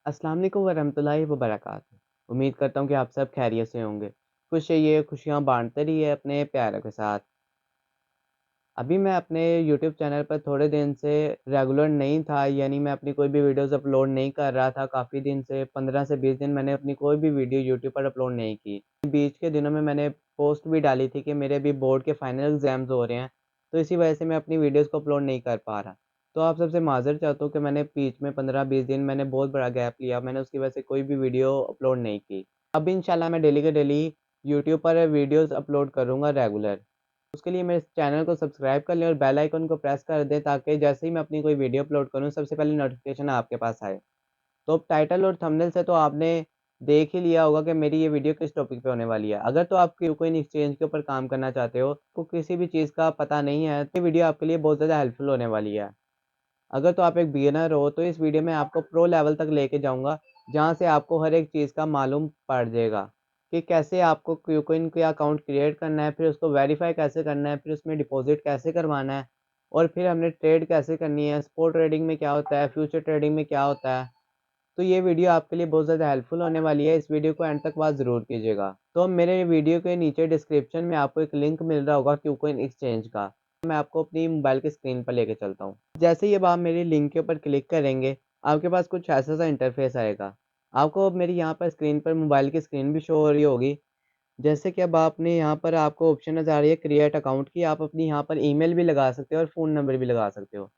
अस्सलाम वालेकुम वरहमतुल्लाहि वबरकातुहू। उम्मीद करता हूँ कि आप सब खैरियत से होंगे। खुश रहिए, खुशियाँ बाँटते रहिए अपने प्यारों के साथ। अभी मैं अपने यूट्यूब चैनल पर थोड़े दिन से रेगुलर नहीं था, यानी मैं अपनी कोई भी वीडियोज़ अपलोड नहीं कर रहा था। काफ़ी दिन से 15 से 20 दिन मैंने अपनी कोई भी वीडियो यूट्यूब पर अपलोड नहीं की। बीच के दिनों में मैंने पोस्ट भी डाली थी कि मेरे अभी बोर्ड के फाइनल एग्ज़ाम्स हो रहे हैं, तो इसी वजह से मैं अपनी वीडियोज़ को अपलोड नहीं कर पा रहा। तो आप सबसे माज़रत चाहता हूँ कि मैंने बीच में 15-20 दिन मैंने बहुत बड़ा गैप लिया, मैंने उसकी वजह से कोई भी वीडियो अपलोड नहीं की। अब इंशाल्लाह मैं डेली के डेली यूट्यूब पर वीडियोज़ अपलोड करूँगा रेगुलर। उसके लिए मेरे इस चैनल को सब्सक्राइब कर लें और बेल आइकन को प्रेस कर दें, ताकि जैसे ही मैं अपनी कोई वीडियो अपलोड करूँ सबसे पहले नोटिफ़िकेशन आपके पास आए। तो अब टाइटल और थंबनेल से तो आपने देख ही लिया होगा कि मेरी ये वीडियो किस टॉपिक पे होने वाली है। अगर तो आप क्यूकॉइन एक्सचेंज के ऊपर काम करना चाहते हो, आपको किसी भी चीज़ का पता नहीं है, तो ये वीडियो आपके लिए बहुत ज़्यादा हेल्पफुल होने वाली है। अगर तो आप एक बिगिनर हो, तो इस वीडियो में आपको प्रो लेवल तक लेके जाऊँगा, जहाँ से आपको हर एक चीज़ का मालूम पड़ जाएगा कि कैसे आपको क्यूकॉइन का अकाउंट क्रिएट करना है, फिर उसको वेरीफ़ाई कैसे करना है, फिर उसमें डिपॉज़िट कैसे करवाना है और फिर हमने ट्रेड कैसे करनी है, स्पॉट ट्रेडिंग में क्या होता है, फ्यूचर ट्रेडिंग में क्या होता है। तो ये वीडियो आपके लिए बहुत ज़्यादा हेल्पफुल होने वाली है, इस वीडियो को एंड तक वॉच ज़रूर कीजिएगा। तो मेरे वीडियो के नीचे डिस्क्रिप्शन में आपको एक लिंक मिल रहा होगा क्यूकॉइन एक्सचेंज का। मैं आपको अपनी मोबाइल की स्क्रीन पर लेके चलता हूँ। जैसे ही अब आप मेरी लिंक के ऊपर क्लिक करेंगे, आपके पास कुछ ऐसा-सा इंटरफ़ेस आएगा। आपको अब मेरी यहाँ पर स्क्रीन पर मोबाइल की स्क्रीन भी शो हो रही होगी। जैसे कि अब आपने यहाँ पर आपको ऑप्शन नज़र आ रही है क्रिएट अकाउंट की, आप अपनी यहाँ पर ईमेल भी लगा सकते हो और फ़ोन नंबर भी लगा सकते हो।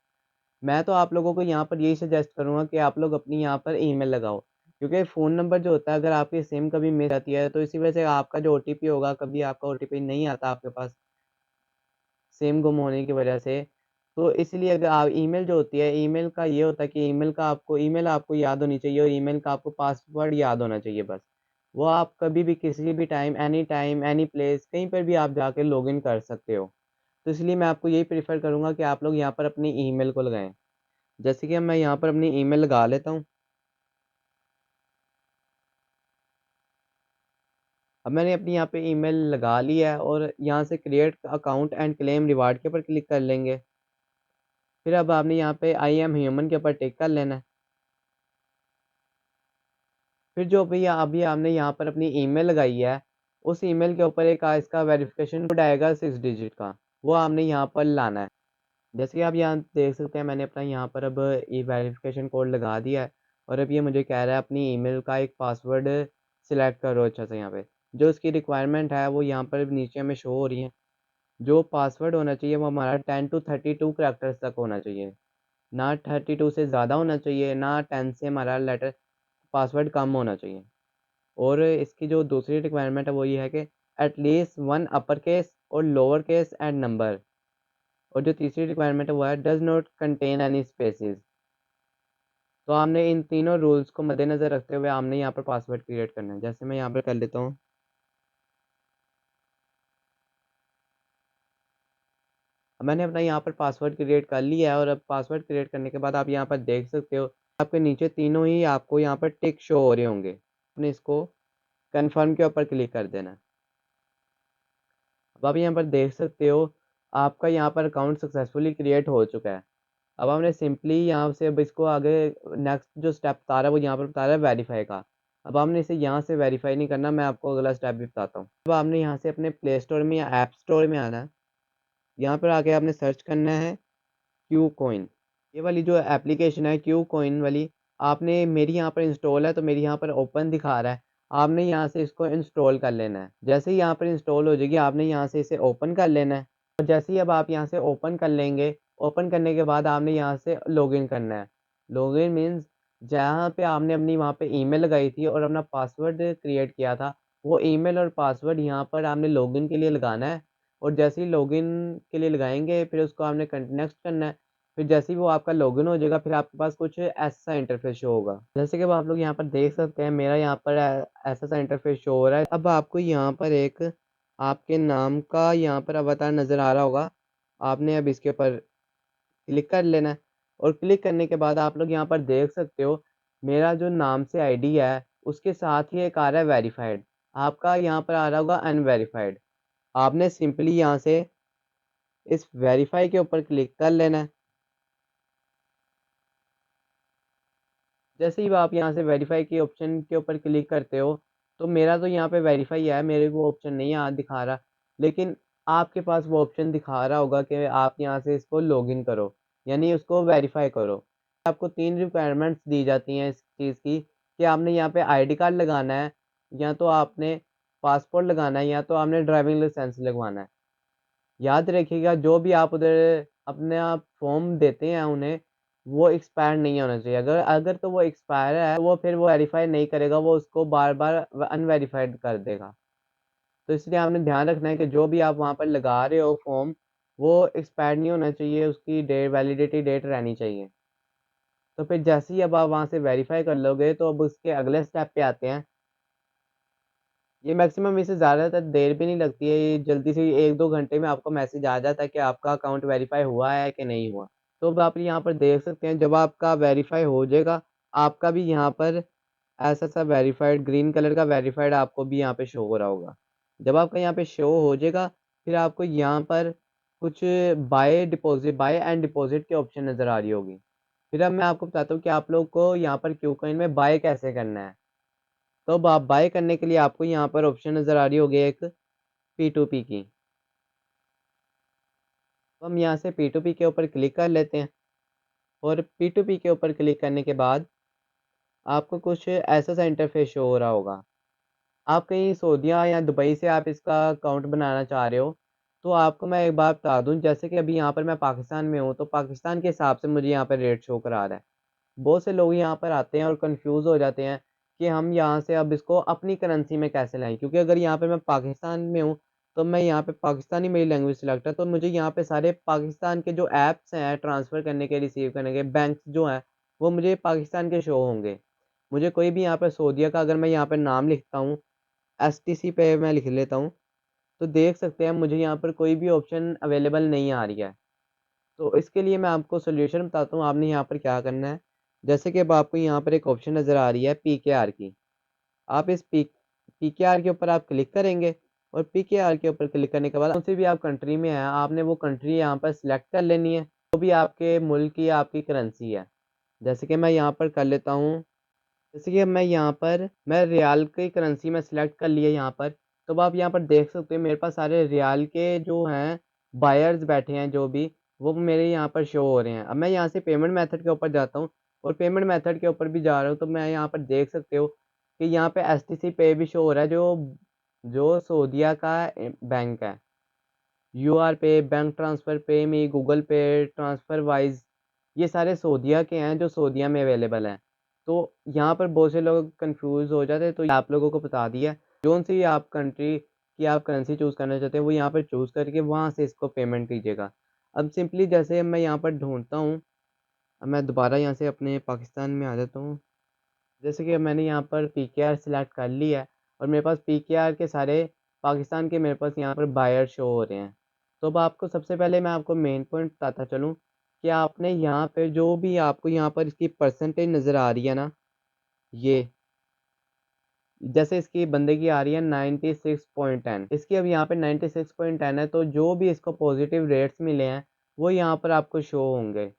मैं तो आप लोगों को यहाँ पर यही सजेस्ट करूँगा कि आप लोग अपनी यहाँ पर ईमेल लगाओ, क्योंकि फ़ोन नंबर जो होता है, अगर आपकी सिम कभी मिस जाती है, तो इसी वजह से आपका जो ओटीपी होगा, कभी आपका ओटीपी नहीं आता आपके पास, सिम गुम होने की वजह से। तो इसलिए अगर आप ईमेल जो होती है, ईमेल का ये होता है कि ईमेल आपको याद होनी चाहिए और ईमेल का आपको पासवर्ड याद होना चाहिए बस। वो आप कभी भी किसी भी टाइम, एनी प्लेस कहीं पर भी आप जाके लॉगिन कर सकते हो। तो इसलिए मैं आपको यही प्रेफ़र करूँगा कि आप लोग यहाँ पर अपनी ईमेल को लगाएँ। जैसे कि अब मैं यहाँ पर अपनी ईमेल लगा लेता हूँ। अब मैंने अपनी यहाँ पे ईमेल लगा ली है और यहाँ से create account and claim reward के ऊपर क्लिक कर लेंगे। फिर अब आपने यहाँ पे आई एम ह्यूमन के ऊपर टिक कर लेना है। फिर जो अभी आपने यहाँ पर अपनी ईमेल लगाई है, उस ईमेल के ऊपर एक इसका वेरिफ़िकेशन कोड आएगा 6 डिजिट का, वो आपने यहाँ पर लाना है। जैसे कि आप यहाँ देख सकते हैं, मैंने अपना यहाँ पर अब ये वेरिफ़िकेशन कोड लगा दिया है और अब ये मुझे कह रहा है अपनी ईमेल का एक पासवर्ड सिलेक्ट करो अच्छा से यहाँ पे। जो उसकी रिक्वायरमेंट है वो यहाँ पर नीचे हमें शो हो रही है। जो पासवर्ड होना चाहिए वो हमारा 10 टू 32 कैरेक्टर्स तक होना चाहिए। ना 32 से ज़्यादा होना चाहिए, ना 10 से हमारा लेटर पासवर्ड कम होना चाहिए। और इसकी जो दूसरी रिक्वायरमेंट है वो ये है कि एटलीस्ट 1 अपर केस और लोअर केस एंड नंबर। और जो तीसरी रिक्वायरमेंट है वो है does not contain any spaces. तो आपने इन तीनों रूल्स को मद्देनज़र रखते हुए आपने यहाँ पर पासवर्ड क्रिएट करना है। जैसे मैं यहाँ पर कर लेता हूँ। अब मैंने अपना यहाँ पर पासवर्ड क्रिएट कर लिया है और अब पासवर्ड क्रिएट करने के बाद आप यहाँ पर देख सकते हो, आपके नीचे तीनों ही आपको यहाँ पर टिक शो हो रहे होंगे। आपने इसको कन्फर्म के ऊपर क्लिक कर देना है। अब आप यहाँ पर देख सकते हो, आपका यहाँ पर अकाउंट सक्सेसफुली क्रिएट हो चुका है। अब हमने सिंपली यहाँ से अब इसको आगे नेक्स्ट जो स्टेप बता रहा है वो यहाँ पर बता रहा है वेरीफ़ाई का। अब आपने इसे यहाँ से वेरीफ़ाई नहीं करना, मैं आपको अगला स्टेप भी बताता हूँ। अब आपने यहाँ से अपने प्ले स्टोर में या ऐप स्टोर में आना है। यहाँ पर आके आपने सर्च करना है क्यू कॉइन। ये वाली जो एप्लीकेशन है क्यू कॉइन वाली, आपने मेरी यहाँ पर इंस्टॉल है तो मेरी यहाँ पर ओपन दिखा रहा है। आपने यहाँ से इसको इंस्टॉल कर लेना है। जैसे ही यहाँ पर इंस्टॉल हो जाएगी, आपने यहाँ से इसे ओपन कर लेना है। और जैसे ही अब आप यहाँ से ओपन कर लेंगे, ओपन करने के बाद आपने यहाँ से लॉगिन करना है। लॉगिन मीन्स जहाँ पे आपने अपनी वहाँ पे ईमेल लगाई थी और अपना पासवर्ड क्रिएट किया था, वो ईमेल और पासवर्ड यहाँ पर आपने लॉगिन के लिए लगाना है। और जैसे ही लॉगिन के लिए लगाएँगे, फिर उसको आपने नेक्स्ट करना है। फिर जैसे ही वो आपका लॉगिन हो जाएगा, फिर आपके पास कुछ ऐसा इंटरफ़ेस शो होगा। जैसे कि अब आप लोग यहाँ पर देख सकते हैं, मेरा यहाँ पर ऐसा-सा इंटरफ़ेस शो हो रहा है। अब आपको यहाँ पर एक आपके नाम का यहाँ पर अवतार नज़र आ रहा होगा। आपने अब इसके ऊपर क्लिक कर लेना है और क्लिक करने के बाद आप लोग यहाँ पर देख सकते हो, मेरा जो नाम से आईडी है, उसके साथ ही एक आ रहा है वेरिफाइड। आपका यहाँ पर आ रहा होगा अनवेरिफाइड। आपने सिंपली यहाँ से इस वेरीफाई के ऊपर क्लिक कर लेना है। जैसे ही आप यहाँ से वेरीफ़ाई के ऑप्शन के ऊपर क्लिक करते हो, तो मेरा तो यहाँ पे वेरीफ़ाई है, मेरे को ऑप्शन नहीं यहाँ दिखा रहा। लेकिन आपके पास वो ऑप्शन दिखा रहा होगा कि आप यहाँ से इसको लॉगिन करो, यानी उसको वेरीफ़ाई करो। आपको 3 रिक्वायरमेंट्स दी जाती हैं इस चीज़ की कि आपने यहाँ पे आईडी कार्ड लगाना है, या तो आपने पासपोर्ट लगाना है, या तो आपने ड्राइविंग लाइसेंस लगवाना है। याद रखिएगा जो भी आप उधर अपने आप फॉर्म देते हैं उन्हें, वो एक्सपायर नहीं होना चाहिए। अगर अगर तो वो एक्सपायर है, वो फिर वो वेरीफ़ाई नहीं करेगा, वो उसको बार-बार अनवेरिफाइड कर देगा। तो इसलिए आपने ध्यान रखना है कि जो भी आप वहाँ पर लगा रहे हो फॉर्म, वो एक्सपायर नहीं होना चाहिए, उसकी वैलिडिटी डेट रहनी चाहिए। तो फिर जैसे ही अब आप वहाँ से वेरीफ़ाई कर लोगे, तो अब उसके अगले स्टेप पे आते हैं। ये मैक्सिमम इससे ज़्यादातर देर भी नहीं लगती है, ये जल्दी से 1-2 घंटे में आपको मैसेज आ जाता है कि आपका अकाउंट वेरीफ़ाई हुआ है कि नहीं हुआ। तो अब आप यहाँ पर देख सकते हैं, जब आपका वेरीफ़ाई हो जाएगा, आपका भी यहाँ पर ऐसा-सा वेरीफ़ाइड ग्रीन कलर का वेरीफ़ाइड आपको भी यहाँ पे शो हो रहा होगा। जब आपका यहाँ पे शो हो जाएगा, फिर आपको यहाँ पर कुछ बाय एंड डिपॉज़िट की ऑप्शन नज़र आ रही होगी। फिर अब मैं आपको बताता हूँ कि आप लोग को यहाँ पर क्यूकॉइन में बाय कैसे करना है। तो अब आप बाय करने के लिए आपको यहाँ पर ऑप्शन नज़र आ रही होगी एक P2P की। तो हम यहाँ से P2P के ऊपर क्लिक कर लेते हैं, और P2P के ऊपर क्लिक करने के बाद आपको कुछ ऐसा-सा इंटरफ़ेस शो हो रहा होगा। आप कहीं सऊदीया या दुबई से आप इसका अकाउंट बनाना चाह रहे हो, तो आपको मैं एक बात बता दूँ, जैसे कि अभी यहाँ पर मैं पाकिस्तान में हूँ, तो पाकिस्तान के हिसाब से मुझे यहाँ पर रेट शो करा रहा है। बहुत से लोग यहाँ पर आते हैं और कन्फ्यूज़ हो जाते हैं कि हम यहाँ से अब इसको अपनी करेंसी में कैसे लाएँ? क्योंकि अगर यहाँ पे मैं पाकिस्तान में हूँ, तो मैं यहाँ पे पाकिस्तानी मेरी लैंग्वेज सिलेक्ट है, तो मुझे यहाँ पे सारे पाकिस्तान के जो ऐप्स हैं ट्रांसफ़र करने के, रिसीव करने के, बैंक्स जो हैं, वो मुझे पाकिस्तान के शो होंगे। मुझे कोई भी यहाँ पे सऊदीया का अगर मैं यहाँ पे नाम लिखता हूँ, एसटीसी पे मैं लिख लेता हूँ, तो देख सकते हैं मुझे यहाँ पर कोई भी ऑप्शन अवेलेबल नहीं आ रही है। तो इसके लिए मैं आपको सॉल्यूशन बताता हूँ, आपने यहाँ पर क्या करना है। जैसे कि अब आपको यहाँ पर एक ऑप्शन नज़र आ रही है पीकेआर की। आप इस पीकेआर के ऊपर आप क्लिक करेंगे, और पीकेआर के ऊपर क्लिक करने के बाद कौन-सी भी आप कंट्री में हैं, आपने वो कंट्री यहाँ पर सिलेक्ट कर लेनी है, जो भी आपके मुल्क की आपकी करेंसी है। जैसे कि मैं यहाँ पर कर लेता हूँ, जैसे कि अब मैं रियाल की करेंसी में सिलेक्ट कर लिया यहाँ पर। तो अब आप यहाँ पर देख सकते हो मेरे पास सारे रियाल के जो हैं बायर्स बैठे हैं जो भी, वो मेरे यहाँ पर शो हो रहे हैं। अब मैं यहाँ से पेमेंट मेथड के ऊपर जाता हूँ, और पेमेंट मेथड के ऊपर भी जा रहा हूँ, तो मैं यहाँ पर देख सकते हो कि यहाँ पे एसटीसी पे भी शो हो रहा है, जो जो सऊदीया का बैंक है। यूआर पे, बैंक ट्रांसफ़र, पेमी, गूगल पे, ट्रांसफ़रवाइज़, ये सारे सऊदीया के हैं जो सऊदीया में अवेलेबल हैं। तो यहाँ पर बहुत से लोग कन्फ्यूज़ हो जाते हैं, तो आप लोगों को बता दिया, जौन-सी आप कंट्री की आप करेंसी चूज़ करना चाहते हैं, वो यहाँ पर चूज़ करके वहाँ से इसको पेमेंट कीजिएगा। अब सिंपली जैसे मैं यहाँ पर ढूँढता हूँ, अब मैं दोबारा यहाँ से अपने पाकिस्तान में आ जाता हूँ। जैसे कि मैंने यहाँ पर पीकेआर सिलेक्ट कर लिया है, और मेरे पास पीकेआर के सारे पाकिस्तान के मेरे पास यहाँ पर बायर शो हो रहे हैं। तो अब आपको सबसे पहले मैं आपको मेन पॉइंट बताता चलूँ कि आपने यहाँ पे जो भी आपको यहाँ पर इसकी परसेंटेज नज़र आ रही है ना, ये जैसे इसकी बंदे की आ रही है 96.10, इसकी अब यहाँ पे 96.10 है, तो जो भी इसको पॉजिटिव रेट्स मिले हैं, वो यहाँ पर आपको शो होंगे।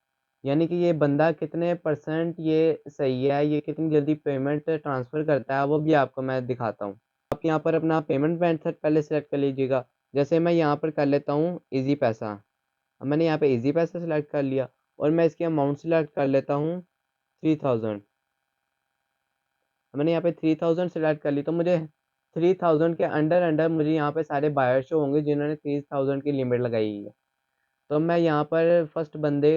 यानी कि ये बंदा कितने परसेंट ये सही है, ये कितनी जल्दी पेमेंट ट्रांसफ़र करता है, वो भी आपको मैं दिखाता हूँ। आप यहाँ पर अपना पेमेंट मेथड पहले सेलेक्ट कर लीजिएगा। जैसे मैं यहाँ पर कर लेता हूँ ईज़ी पैसा। अब मैंने यहाँ पे ईज़ी पैसा सेलेक्ट कर लिया, और मैं इसकी अमाउंट सेलेक्ट कर लेता हूँ 3000। मैंने यहाँ पे 3000 सेलेक्ट कर ली, तो मुझे 3000 के अंडर-अंडर मुझे यहाँ पे सारे बायर शो होंगे जिन्होंने 30,000 की लिमिट लगाई है। तो मैं यहाँ पर फर्स्ट बंदे,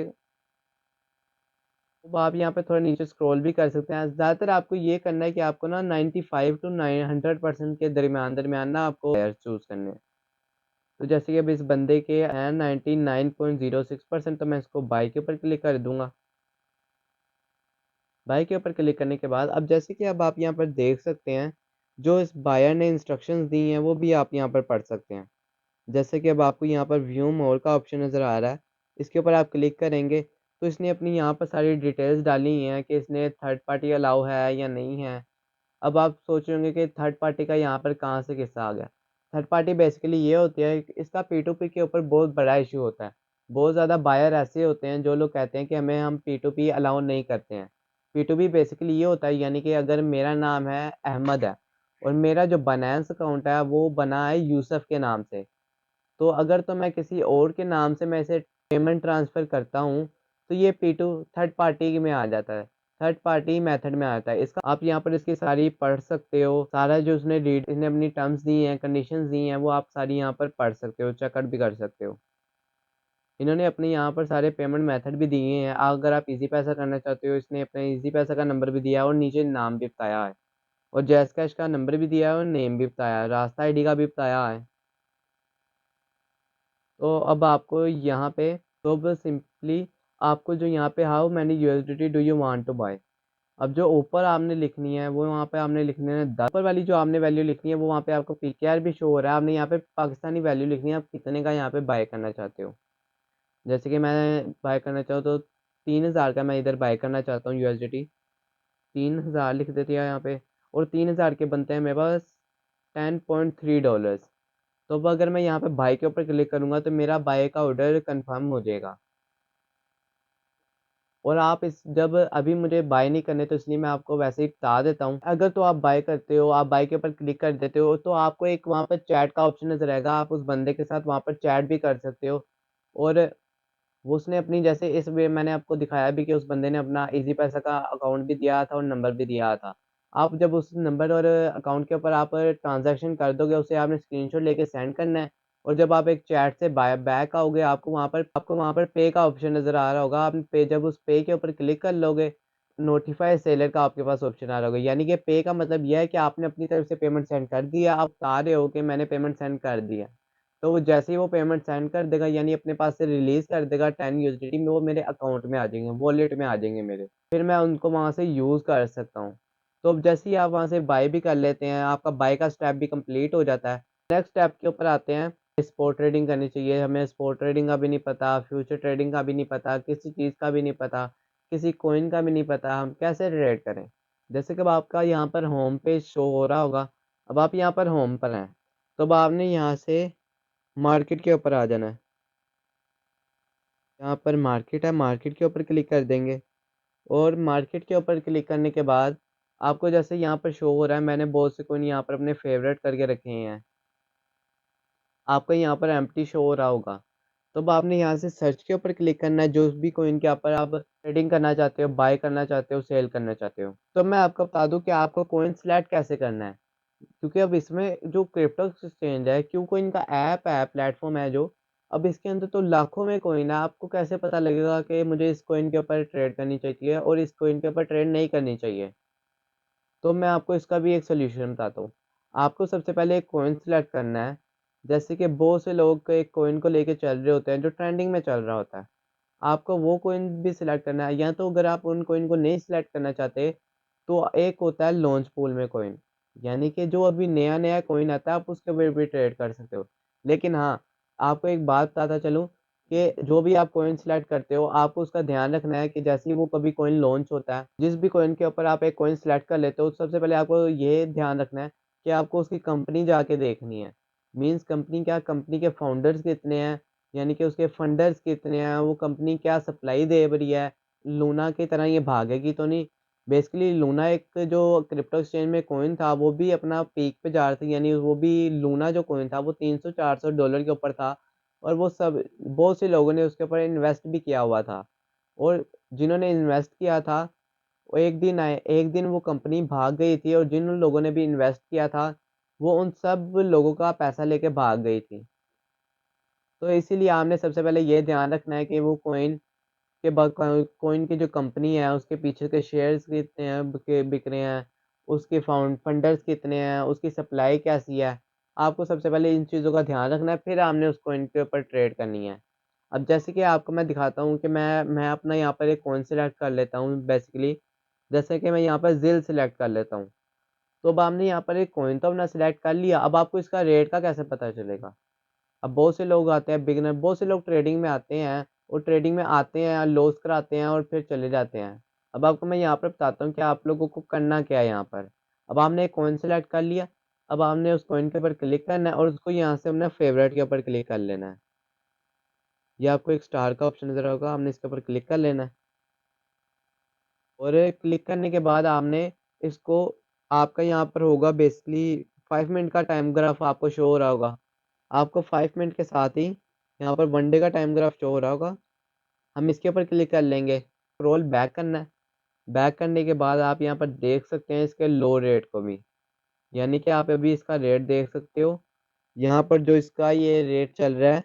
अब आप यहाँ पे थोड़ा नीचे स्क्रॉल भी कर सकते हैं। ज़्यादातर आपको ये करना है कि आपको ना 95 टू 900% के दरमियान ना आपको बायर चूज़ करने हैं। तो जैसे कि अब इस बंदे के हैं 99.06%, तो मैं इसको बाय के ऊपर क्लिक कर दूँगा। बाय के ऊपर क्लिक करने के बाद अब जैसे कि अब आप यहाँ पर देख सकते हैं, जो इस बायर ने इंस्ट्रक्शंस दी हैं, वो भी आप यहाँ पर पढ़ सकते हैं। जैसे कि अब आपको यहाँ पर व्यू मोर का ऑप्शन नज़र आ रहा है, इसके ऊपर आप क्लिक करेंगे, तो इसने अपनी यहाँ पर सारी डिटेल्स डाली हैं कि इसने थर्ड पार्टी अलाउ है या नहीं है। अब आप सोच रहे होंगे कि थर्ड पार्टी का यहाँ पर कहाँ से किस्सा आ गया। थर्ड पार्टी बेसिकली ये होती है कि इसका पी2पी के ऊपर बहुत बड़ा इश्यू होता है। बहुत ज़्यादा बायर ऐसे होते हैं जो लोग कहते हैं कि हम पी2पी अलाउ नहीं करते हैं। P2P बेसिकली ये होता है, यानी कि अगर मेरा नाम है अहमद है और मेरा जो बाइनेंस अकाउंट है वो बना है यूसुफ के नाम से। तो अगर तो मैं किसी और के नाम से मैं इसे पेमेंट ट्रांसफ़र करता हूँ, तो ये P2 थर्ड पार्टी में आ जाता है, थर्ड पार्टी मेथड में आता है। इसका आप यहाँ पर इसकी सारी पढ़ सकते हो, सारा जो उसने रीड इसने अपनी टर्म्स दी हैं, कंडीशंस दी हैं, वो आप सारी यहाँ पर पढ़ सकते हो, चेकआउट भी कर सकते हो। इन्होंने अपने यहाँ पर सारे पेमेंट मेथड भी दिए हैं। अगर आप ईज़ी पैसा करना चाहते हो, इसने अपने ईज़ी पैसा का नंबर भी दिया है और नीचे नाम भी बताया है, और जैज़ कैश का नंबर भी दिया है और नेम भी बताया है, रास्ता आईडी का भी बताया है। तो अब आपको यहाँ पे तो अब सिंपली आपको जो यहाँ पे how many USDT do you want to buy, अब जो ऊपर आपने लिखनी है वो वहाँ पे आपने लिखनी है 10, ऊपर वाली जो आपने वैल्यू लिखनी है वो वहाँ पे आपको पीकेआर भी शो हो रहा है। आपने यहाँ पे पाकिस्तानी वैल्यू लिखनी है, आप कितने का यहाँ पे बाय करना चाहते हो। जैसे कि मैं बाय करना चाहूँ तो 3000 का मैं इधर बाय करना चाहता हूँ यूएसडीटी। 3000 लिख देते हैं यहाँ पे, और 3000 के बनते हैं मेरे पास $10.3। तो अब अगर मैं यहाँ पे बाय के ऊपर क्लिक करूँगा तो मेरा बाय का ऑर्डर कंफर्म हो जाएगा। और आप इस जब अभी मुझे बाय नहीं करने, तो इसलिए मैं आपको वैसे ही बता देता हूँ। अगर तो आप बाय करते हो, आप बाय के ऊपर क्लिक कर देते हो, तो आपको एक वहाँ पर चैट का ऑप्शन नज़र आएगा। आप उस बंदे के साथ वहाँ पर चैट भी कर सकते हो। और वो उसने अपनी जैसे इस वे मैंने आपको दिखाया भी कि उस बंदे ने अपना ईज़ी पैसा का अकाउंट भी दिया था और नंबर भी दिया था। आप जब उस नंबर और अकाउंट के ऊपर आप ट्रांज़ैक्शन कर दोगे, उसे आपने स्क्रीनशॉट लेके सेंड करना है, और जब आप एक चैट से बाय बैक आओगे, आपको वहाँ पर पे का ऑप्शन नज़र आ रहा होगा। आप पे जब उस पे के ऊपर क्लिक कर लोगे, नोटिफ़ाई सेलर का आपके पास ऑप्शन आ रहा होगा। यानी कि पे का मतलब ये है कि आपने अपनी तरफ से पेमेंट सेंड कर दिया, आप बता रहे हो कि मैंने पेमेंट सेंड कर दिया। तो वो जैसे ही वो पेमेंट सेंड कर देगा, यानी अपने पास से रिलीज़ कर देगा 10 यूएसडीटी में, वो मेरे अकाउंट में आ जाएँगे, वॉलेट में आ जाएँगे मेरे। फिर मैं उनको वहाँ से यूज़ कर सकता हूँ। तो अब जैसे ही आप वहाँ से बाय भी कर लेते हैं, आपका बाय का स्टेप भी कंप्लीट हो जाता है। नेक्स्ट स्टेप के ऊपर आते हैं, स्पॉट ट्रेडिंग करनी चाहिए। हमें स्पॉट ट्रेडिंग का भी नहीं पता, फ्यूचर ट्रेडिंग का भी नहीं पता, किसी चीज़ का भी नहीं पता, किसी कॉइन का भी नहीं पता, हम कैसे ट्रेड करें? जैसे कि अब आपका यहाँ पर होम पेज शो हो रहा होगा, अब आप यहाँ पर होम पर हैं, तो अब आपने यहाँ से मार्केट के ऊपर आ जाना है। यहाँ पर मार्केट है, मार्केट के ऊपर क्लिक कर देंगे, और मार्केट के ऊपर क्लिक करने के बाद आपको जैसे यहाँ पर शो हो रहा है, मैंने बहुत से कॉइन यहाँ पर अपने फेवरेट करके रखे हैं। आपको यहाँ पर एम्प्टी शो हो रहा होगा। तो अब आपने यहाँ से सर्च के ऊपर क्लिक करना है, जो भी कॉइन के ऊपर आप ट्रेडिंग करना चाहते हो, बाय करना चाहते हो, सेल करना चाहते हो। तो मैं आपको बता दूँ कि आपको कॉइन सिलेक्ट कैसे करना है। क्योंकि अब इसमें जो क्रिप्टो एक्सचेंज है, क्यूकॉइन का ऐप है, प्लेटफ़ॉर्म है जो, अब इसके अंदर तो लाखों में कॉइन है, आपको कैसे पता लगेगा कि मुझे इस कॉइन के ऊपर ट्रेड करनी चाहिए और इस कॉइन के ऊपर ट्रेड नहीं करनी चाहिए? तो मैं आपको इसका भी एक सॉल्यूशन बताता हूँ। आपको सबसे पहले एक कॉइन सेलेक्ट करना है, जैसे कि बहुत से लोग एक कॉइन को लेके चल रहे होते हैं, जो ट्रेंडिंग में चल रहा होता है। आपको वो कॉइन भी सिलेक्ट करना है, या तो अगर आप उन कॉइन को नहीं सिलेक्ट करना चाहते, तो एक होता है लॉन्च पूल में कॉइन, यानी कि जो अभी नया-नया कॉइन आता है, आप उसके ऊपर भी ट्रेड कर सकते हो। लेकिन हाँ, आपको एक बात बताता चलूँ कि जो भी आप कॉइन सेलेक्ट करते हो, आपको उसका ध्यान रखना है कि जैसे ही वो कभी कॉइन लॉन्च होता है, जिस भी कॉइन के ऊपर आप एक कॉइन सेलेक्ट कर लेते हो, सबसे पहले आपको ये ध्यान रखना है कि आपको उसकी कंपनी जाके देखनी है। मीन्स कंपनी क्या, कंपनी के फाउंडर्स कितने हैं, यानी कि उसके फंडर्स कितने हैं, वो कंपनी क्या सप्लाई दे रही है, लूना की तरह ये भागेगी तो नहीं। बेसिकली लूना एक जो क्रिप्टो एक्सचेंज में कॉइन था, वो भी अपना पीक पे जा रहा था, यानी वो भी लूना जो कॉइन था वो $300-400 के ऊपर था, और वो सब बहुत से लोगों ने उसके ऊपर इन्वेस्ट भी किया हुआ था। और जिन्होंने इन्वेस्ट किया था, वो एक दिन वो कंपनी भाग गई थी, और जिन लोगों ने भी इन्वेस्ट किया था, वो उन सब लोगों का पैसा लेके भाग गई थी। तो इसीलिए आपने सबसे पहले ये ध्यान रखना है कि वो कॉइन के ब कॉइन की जो कंपनी है, उसके पीछे के शेयर्स कितने हैं के बिक रहे हैं, उसके फंडर्स कितने हैं, उसकी सप्लाई कैसी है। आपको सबसे पहले इन चीज़ों का ध्यान रखना है, फिर आपने उस कॉइन के ऊपर ट्रेड करनी है। अब जैसे कि आपको मैं दिखाता हूँ कि मैं अपना यहाँ पर एक कॉइन सेलेक्ट कर लेता हूँ बेसिकली, जैसे कि मैं यहाँ पर ज़िल सेलेक्ट कर लेता हूँ। तो अब आपने यहाँ पर एक कॉइन तो अपना सेलेक्ट कर लिया, अब आपको इसका रेट का कैसे पता चलेगा? अब बहुत से लोग आते हैं बिगिनर, बहुत से लोग ट्रेडिंग में आते हैं, और ट्रेडिंग में आते हैं, लॉस कराते हैं और फिर चले जाते हैं। अब आपको मैं यहाँ पर बताता हूँ कि आप लोगों को करना क्या है यहाँ पर। अब आपने एक कॉइन सेलेक्ट कर लिया, अब आपने उस कॉइन के ऊपर क्लिक करना है, और उसको यहाँ से अपने फेवरेट के ऊपर क्लिक कर लेना है। ये आपको एक स्टार का ऑप्शन नज़र होगा, आपने इसके ऊपर क्लिक कर लेना है। और क्लिक करने के बाद आपने इसको आपका यहाँ पर होगा बेसिकली 5 मिनट का टाइम ग्राफ आपको शो हो रहा होगा। आपको 5 मिनट के साथ ही यहाँ पर 1 डे का टाइम ग्राफ शो हो रहा होगा। हम इसके ऊपर क्लिक कर लेंगे, स्क्रॉल बैक करना है। बैक करने के बाद आप यहाँ पर देख सकते हैं इसके लो रेट को भी, यानी कि आप अभी इसका रेट देख सकते हो। यहाँ पर जो इसका ये रेट चल रहा है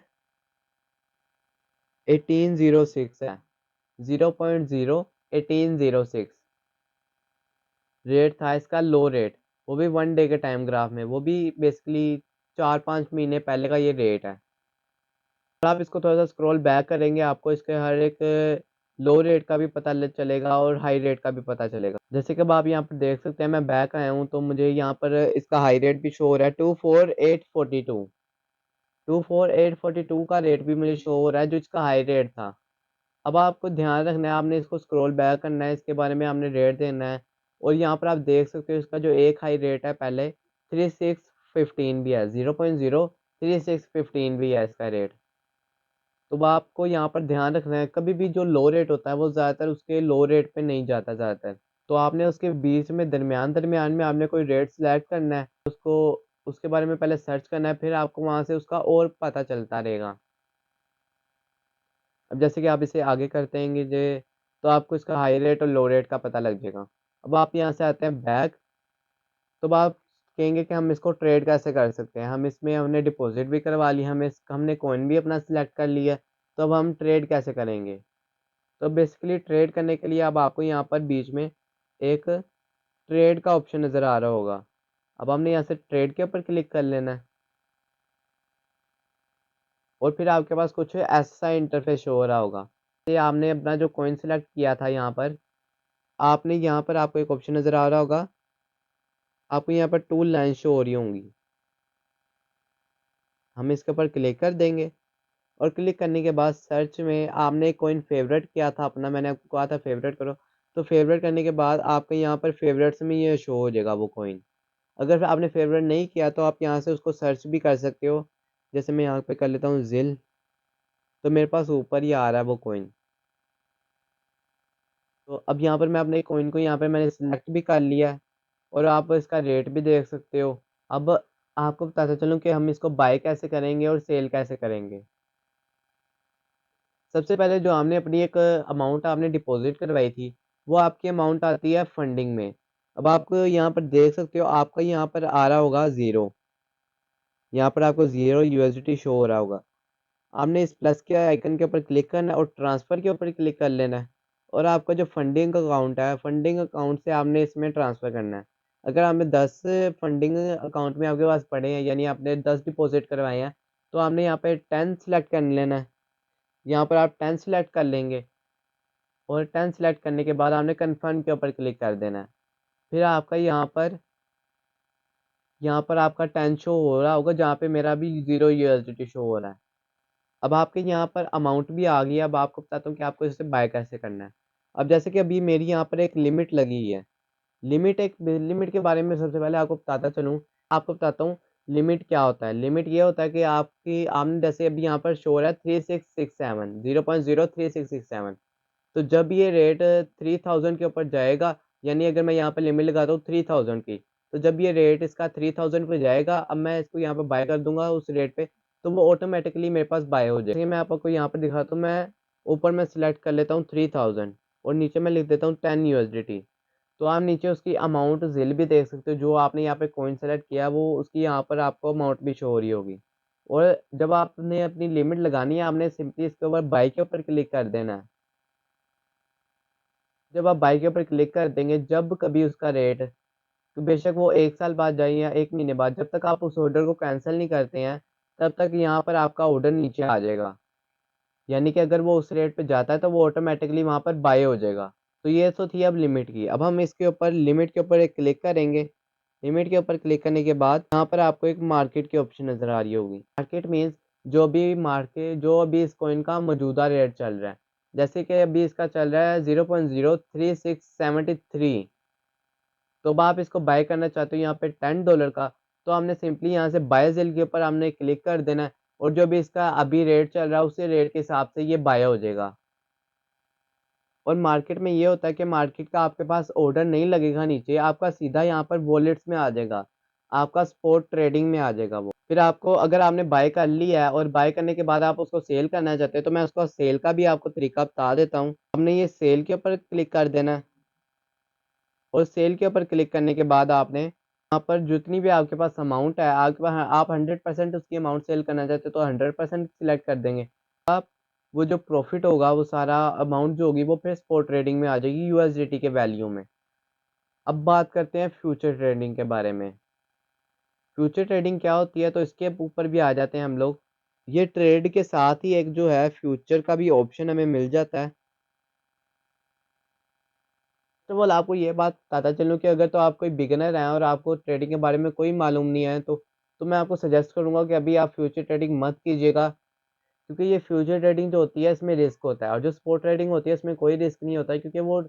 1806 है, 0.01806 रेट था इसका, लो रेट, वो भी 1 डे के टाइम ग्राफ में, वो भी बेसिकली 4-5 महीने पहले का ये रेट है। और आप इसको थोड़ा सा स्क्रॉल बैक करेंगे, आपको इसके हर एक लो रेट का भी पता चलेगा और हाई रेट का भी पता चलेगा। जैसे कि अब आप यहाँ पर देख सकते हैं, मैं बैक आया हूँ तो मुझे यहाँ पर इसका हाई रेट भी शो हो रहा है 24842। 24842 का रेट भी मुझे शो हो रहा है जो इसका हाई रेट था। अब आपको ध्यान रखना है, आपने इसको स्क्रॉल बैक करना है, इसके बारे में आपने रेट देना है। और यहाँ पर आप देख सकते हो इसका जो एक हाई रेट है पहले 3615 भी है, 0.03615 भी है इसका रेट। तो आपको यहाँ पर ध्यान रखना है, कभी भी जो लो रेट होता है वो ज़्यादातर उसके लो रेट पे नहीं जाता ज़्यादातर। तो आपने उसके बीच में दरमियान दरमियान में आपने कोई रेट सेलेक्ट करना है, उसको उसके बारे में पहले सर्च करना है, फिर आपको वहाँ से उसका और पता चलता रहेगा। अब जैसे कि आप इसे आगे करते हैं जे तो आपको इसका हाई रेट और लो रेट का पता लग जाएगा। अब आप यहाँ से आते हैं बैक, तो अब आप कहेंगे कि हम इसको ट्रेड कैसे कर सकते हैं। हम इसमें हमने डिपॉजिट भी करवा ली, हमने कॉइन भी अपना सिलेक्ट कर लिया, तो अब हम ट्रेड कैसे करेंगे। तो बेसिकली ट्रेड करने के लिए अब आपको यहाँ पर बीच में एक ट्रेड का ऑप्शन नज़र आ रहा होगा। अब हमने यहाँ से ट्रेड के ऊपर क्लिक कर लेना है और फिर आपके पास कुछ ऐसा इंटरफेस शो हो रहा होगा। ये आपने अपना जो कॉइन सेलेक्ट किया था यहाँ पर, आपने यहाँ पर आपको एक ऑप्शन नज़र आ रहा होगा, आपको यहाँ पर टू लाइन शो हो रही होंगी। हम इसके ऊपर क्लिक कर देंगे और क्लिक करने के बाद सर्च में आपने कॉइन फेवरेट किया था अपना, मैंने आपको कहा था फेवरेट करो, तो फेवरेट करने के बाद आपके यहाँ पर फेवरेट्स में ये शो हो जाएगा वो कॉइन। अगर आपने फेवरेट नहीं किया तो आप यहाँ से उसको सर्च भी कर सकते हो। जैसे मैं यहाँ पे कर लेता हूँ जिल, तो मेरे पास ऊपर ही आ रहा है वो कॉइन। तो अब यहाँ पर मैं अपने कॉइन को यहाँ पे मैंने सिलेक्ट भी कर लिया है और आप इसका रेट भी देख सकते हो। अब आपको बताता चलूँ कि हम इसको बाय कैसे करेंगे और सेल कैसे करेंगे। सबसे पहले जो हमने अपनी एक अमाउंट आपने डिपॉजिट करवाई थी, वो आपकी अमाउंट आती है फंडिंग में। अब आप यहाँ पर देख सकते हो, आपका यहाँ पर आ रहा होगा ज़ीरो, यहाँ पर आपको ज़ीरो यूएसडीटी शो हो रहा होगा। आपने इस प्लस के आइकन के ऊपर क्लिक करना है और ट्रांसफ़र के ऊपर क्लिक कर लेना है और आपका जो फंडिंग अकाउंट है, फंडिंग अकाउंट से आपने इसमें ट्रांसफ़र करना है। अगर आपने 10 फंडिंग अकाउंट में आपके पास पड़े हैं, यानी आपने 10 डिपॉज़िट करवाए हैं, तो आपने यहाँ पे 10 सेलेक्ट कर लेना है। यहाँ पर आप 10 सेलेक्ट कर लेंगे और 10 सेलेक्ट करने के बाद आपने कन्फर्म के ऊपर क्लिक कर देना है। फिर आपका यहाँ पर आपका 10 शो हो रहा होगा, जहाँ पे मेरा भी 0 यूएसडीटी शो हो रहा है। अब आपके यहाँ पर अमाउंट भी आ गई है, अब आपको बताता हूँ कि आपको इसे बाय कैसे करना है। अब जैसे कि अभी मेरी यहाँ पर एक लिमिट लगी हुई है। लिमिट के बारे में सबसे पहले आपको बताता हूँ लिमिट क्या होता है। लिमिट ये होता है कि आपने जैसे अभी यहाँ पर शो हो रहा है 3667, 0.03667। तो जब ये रेट 3000 के ऊपर जाएगा, यानी अगर मैं यहाँ पे लिमिट लगाता हूँ 3000 की, तो जब ये रेट इसका 3000 पे जाएगा, अब मैं इसको यहाँ पे बाय कर दूंगा उस रेट पे, तो वो ऑटोमेटिकली मेरे पास बाय हो जाएगा। मैं आपको यहाँ पर दिखाता हूँ, मैं ऊपर मैं सिलेक्ट कर लेता हूँ 3000 और नीचे मैं लिख देता हूँ 10 यूएसडीटी। तो आप नीचे उसकी अमाउंट ज़िल भी देख सकते हो, जो आपने यहाँ पे कॉइन सेलेक्ट किया वो उसकी यहाँ पर आपको अमाउंट भी शो हो रही होगी। और जब आपने अपनी लिमिट लगानी है, आपने सिंपली इसके ऊपर बाय के ऊपर क्लिक कर देना है। जब आप बाई के ऊपर क्लिक कर देंगे, जब कभी उसका रेट, तो बेशक वो 1 साल बाद जाए या 1 महीने बाद, जब तक आप उस ऑर्डर को कैंसल नहीं करते हैं, तब तक यहाँ पर आपका ऑर्डर नीचे आ जाएगा। यानी कि अगर वो उस रेट पे जाता है तो वो ऑटोमैटिकली वहाँ पर बाय हो जाएगा। तो ये तो थी अब लिमिट की। अब हम इसके ऊपर लिमिट के ऊपर एक क्लिक करेंगे। लिमिट के ऊपर क्लिक करने के बाद यहाँ पर आपको एक मार्केट की ऑप्शन नज़र आ रही होगी। मार्केट मीन्स जो अभी इस कॉइन का मौजूदा रेट चल रहा है। जैसे कि अभी इसका चल रहा है 0.03673। तो अब आप इसको बाय करना चाहते हो यहाँ पे $10 का, तो हमने सिंपली यहाँ से बाय सेल के ऊपर हमने क्लिक कर देना है और जो भी इसका अभी रेट चल रहा है उसी रेट के हिसाब से ये बाय हो जाएगा। और मार्केट में ये होता है कि मार्केट का आपके पास ऑर्डर नहीं लगेगा नीचे, आपका सीधा यहाँ पर वॉलेट्स में आ जाएगा, आपका स्पॉट ट्रेडिंग में आ जाएगा वो। फिर आपको अगर आपने बाय कर लिया है और बाय करने के बाद आप उसको सेल करना चाहते हैं, तो मैं उसका सेल का भी आपको तरीका बता देता हूँ। आपने ये सेल के ऊपर क्लिक कर देना है और सेल के ऊपर क्लिक करने के बाद आपने यहाँ पर जितनी भी आपके पास अमाउंट है, आपके पास आप 100% उसकी अमाउंट सेल करना चाहते हो तो 100% सिलेक्ट कर देंगे। आप वो जो प्रॉफिट होगा वो सारा अमाउंट जो होगी वो फिर स्पॉट ट्रेडिंग में आ जाएगी यूएसडीटी के वैल्यू में। अब बात करते हैं फ्यूचर ट्रेडिंग के बारे में। फ्यूचर ट्रेडिंग क्या होती है, तो इसके ऊपर भी आ जाते हैं हम लोग। ये ट्रेड के साथ ही एक जो है फ्यूचर का भी ऑप्शन हमें मिल जाता है। तो बोल आपको ये बात बताता चलूँ कि अगर तो आप कोई बिगिनर हैं और आपको ट्रेडिंग के बारे में कोई मालूम नहीं है, तो मैं आपको सजेस्ट करूँगा कि अभी आप फ्यूचर ट्रेडिंग मत कीजिएगा, क्योंकि ये फ्यूचर ट्रेडिंग जो होती है इसमें रिस्क होता है, और जो स्पॉट ट्रेडिंग होती है इसमें कोई रिस्क नहीं होता है, क्योंकि वो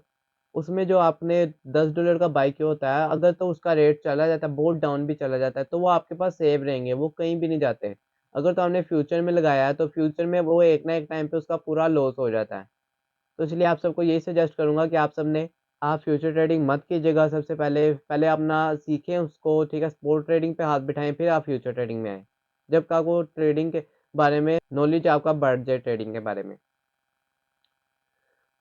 उसमें जो आपने $10 का बाय किया होता है, अगर तो उसका रेट चला जाता है, बहुत डाउन भी चला जाता है, तो वो आपके पास सेव रहेंगे, वो कहीं भी नहीं जाते। अगर तो आपने फ्यूचर में लगाया है तो फ्यूचर में वो एक ना एक टाइम पे उसका पूरा लॉस हो जाता है। तो इसलिए आप सबको यही सजेस्ट करूँगा कि आप फ्यूचर ट्रेडिंग मत कीजिएगा। सबसे पहले पहले अपना सीखें उसको, ठीक है? स्पॉट ट्रेडिंग पे हाथ बिठाएँ, फिर आप फ्यूचर ट्रेडिंग में आएँ। जब तक आपको ट्रेडिंग के बारे में नॉलेज आपका बढ़ जाए ट्रेडिंग के बारे में।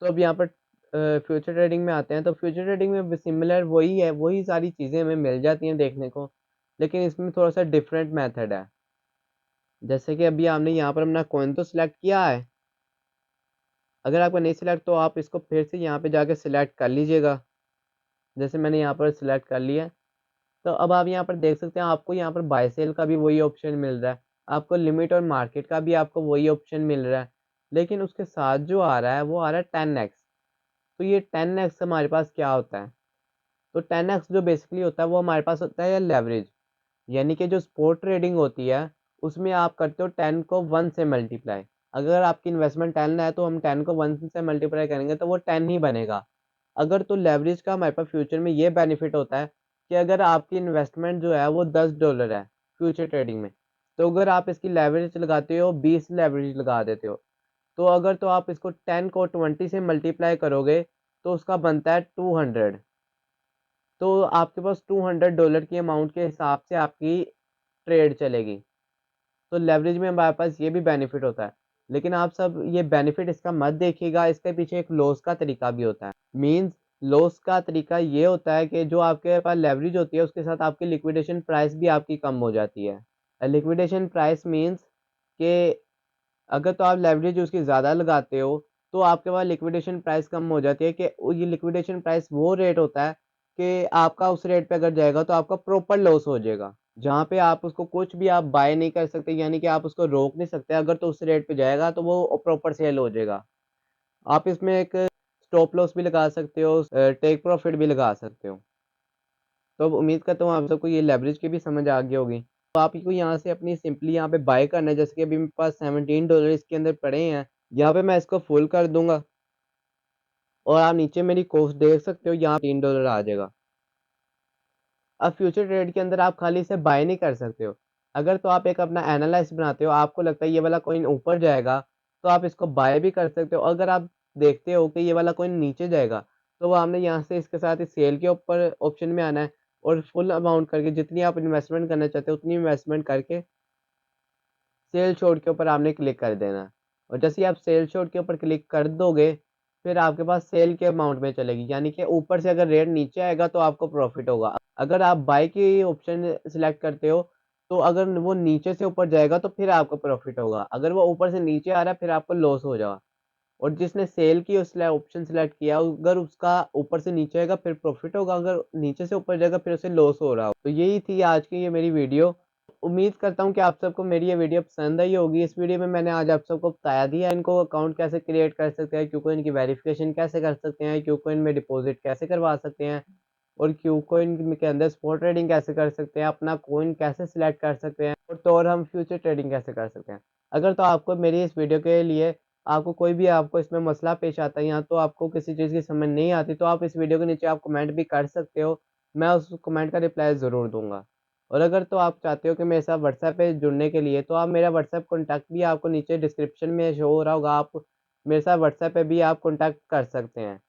तो अब यहाँ पर फ्यूचर ट्रेडिंग में आते हैं, तो फ्यूचर ट्रेडिंग में भी सिमिलर वही है, वही सारी चीज़ें हमें मिल जाती हैं देखने को, लेकिन इसमें थोड़ा-सा डिफरेंट मेथड है। जैसे कि अभी आपने यहाँ पर अपना कॉइन तो सिलेक्ट किया है, अगर आपका नहीं सिलेक्ट तो आप इसको फिर से यहाँ पे जाके सिलेक्ट कर लीजिएगा। जैसे मैंने यहाँ पर सिलेक्ट कर लिया, तो अब आप यहाँ पर देख सकते हैं आपको यहाँ पर बाय सेल का भी वही ऑप्शन मिल रहा है, आपको लिमिट और मार्केट का भी आपको वही ऑप्शन मिल रहा है, लेकिन उसके साथ जो आ रहा है वो आ रहा है 10x। तो ये 10x हमारे पास क्या होता है? तो 10x जो बेसिकली होता है वो हमारे पास होता है लेवरेज, यानी कि जो स्पॉट ट्रेडिंग होती है उसमें आप करते हो 10 को 1 से मल्टीप्लाई। अगर आपकी इन्वेस्टमेंट 10 है तो हम 10 को 1 से मल्टीप्लाई करेंगे तो वो 10 ही बनेगा। अगर तो लेवरेज का हमारे पास फ्यूचर में ये बेनिफिट होता है कि अगर आपकी इन्वेस्टमेंट जो है वो $10 है फ्यूचर ट्रेडिंग में, तो अगर आप इसकी लेवरेज लगाते हो 20 लेवरेज लगा देते हो, तो अगर तो आप इसको 10 को 20 से मल्टीप्लाई करोगे तो उसका बनता है 200। तो आपके पास $200 की अमाउंट के हिसाब से आपकी ट्रेड चलेगी। तो लेवरेज में हमारे पास ये भी बेनिफिट होता है। लेकिन आप सब ये बेनिफिट इसका मत देखिएगा, इसके पीछे एक लॉस का तरीका भी होता है। मीन्स लॉस का तरीका ये होता है कि जो आपके पास लेवरेज होती है उसके साथ आपकी लिक्विडेशन प्राइस भी आपकी कम हो जाती है। लिक्विडेशन प्राइस मीन्स कि अगर तो आप लेवरेज उसकी ज़्यादा लगाते हो, तो आपके पास लिक्विडेशन प्राइस कम हो जाती है, कि ये लिक्विडेशन प्राइस वो रेट होता है कि आपका उस रेट पे अगर जाएगा तो आपका प्रॉपर लॉस हो जाएगा। जहाँ पे आप उसको कुछ भी आप बाय नहीं कर सकते, यानी कि आप उसको रोक नहीं सकते, अगर तो उस रेट पे जाएगा तो वो प्रॉपर सेल हो जाएगा। आप इसमें एक स्टॉप लॉस भी लगा सकते हो, टेक प्रॉफिट भी लगा सकते हो। तो अब उम्मीद करता हूँ आप सबको ये लेवरेज की भी समझ आ गई होगी। तो आप को यहाँ से अपनी सिंपली यहाँ पे बाय करना है, जैसे कि अभी मेरे पास $17 इसके अंदर पड़े हैं। यहाँ पे मैं इसको फुल कर दूँगा और आप नीचे मेरी कॉस्ट देख सकते हो, यहाँ $3 आ जाएगा। अब फ्यूचर ट्रेड के अंदर आप खाली इसे बाय नहीं कर सकते हो। अगर तो आप एक अपना एनालिसिस बनाते हो, आपको लगता है ये वाला कॉइन ऊपर जाएगा, तो आप इसको बाय भी कर सकते हो। अगर आप देखते हो कि ये वाला कॉइन नीचे जाएगा, तो वो आपने यहाँ से इसके साथ ही सेल के ऊपर ऑप्शन में आना है और फुल अमाउंट करके जितनी आप इन्वेस्टमेंट करना चाहते हो उतनी इन्वेस्टमेंट करके सेल शॉर्ट के ऊपर आपने क्लिक कर देना है। और जैसे ही आप सेल शॉर्ट के ऊपर क्लिक कर दोगे, फिर आपके पास सेल के अमाउंट में चलेगी, यानी कि ऊपर से अगर रेट नीचे आएगा तो आपको प्रॉफिट होगा। अगर आप बाय की ऑप्शन सिलेक्ट करते हो, तो अगर वो नीचे से ऊपर जाएगा तो फिर आपको प्रॉफिट होगा। अगर वो ऊपर से नीचे आ रहा है फिर आपको लॉस हो जाएगा। और जिसने सेल की उसने ऑप्शन सिलेक्ट किया, अगर उसका ऊपर से नीचे आएगा फिर प्रॉफिट होगा, अगर नीचे से ऊपर जाएगा फिर उसे लॉस हो रहा हो। तो यही थी आज की ये मेरी वीडियो। उम्मीद करता हूँ कि आप सबको मेरी ये वीडियो पसंद आई होगी। इस वीडियो में मैंने आज आप सबको बताया दिया इनको अकाउंट कैसे क्रिएट कर सकते हैं, क्यूकॉइन की वेरिफिकेशन कैसे कर सकते हैं, क्यूकॉइन में डिपॉजिट कैसे करवा सकते हैं और क्यूकॉइन के अंदर स्पॉट ट्रेडिंग कैसे कर सकते हैं, अपना कॉइन कैसे सिलेक्ट कर सकते हैं और हम फ्यूचर ट्रेडिंग कैसे कर सकते हैं। अगर तो आपको मेरी इस वीडियो के लिए आपको कोई भी आपको इसमें मसला पेश आता है या तो आपको किसी चीज़ की समझ नहीं आती, तो आप इस वीडियो के नीचे आप कमेंट भी कर सकते हो। मैं उस कमेंट का रिप्लाई ज़रूर दूँगा। और अगर तो आप चाहते हो कि मेरे साथ व्हाट्सएप पे जुड़ने के लिए, तो आप मेरा व्हाट्सएप कॉन्टैक्ट भी आपको नीचे डिस्क्रिप्शन में शो हो रहा होगा। आप मेरे साथ व्हाट्सएप पे भी आप कॉन्टैक्ट कर सकते हैं।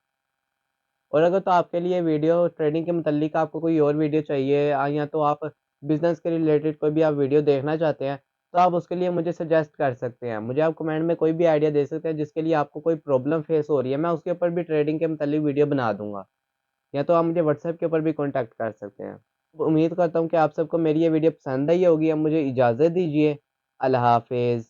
और अगर तो आपके लिए वीडियो ट्रेडिंग के मुतल्लिक आपको कोई और वीडियो चाहिए या तो आप बिज़नेस के रिलेटेड कोई भी आप वीडियो देखना चाहते हैं, तो आप उसके लिए मुझे सजेस्ट कर सकते हैं। मुझे आप कमेंट में कोई भी आइडिया दे सकते हैं जिसके लिए आपको कोई प्रॉब्लम फेस हो रही है, मैं उसके ऊपर भी ट्रेडिंग के मुतल्लिक वीडियो बना दूँगा। या तो आप मुझे व्हाट्सएप के ऊपर भी कॉन्टैक्ट कर सकते हैं। उम्मीद करता हूँ कि आप सबको मेरी ये वीडियो पसंद आई होगी। अब मुझे इजाज़त दीजिए। अल्लाह हाफ़िज़।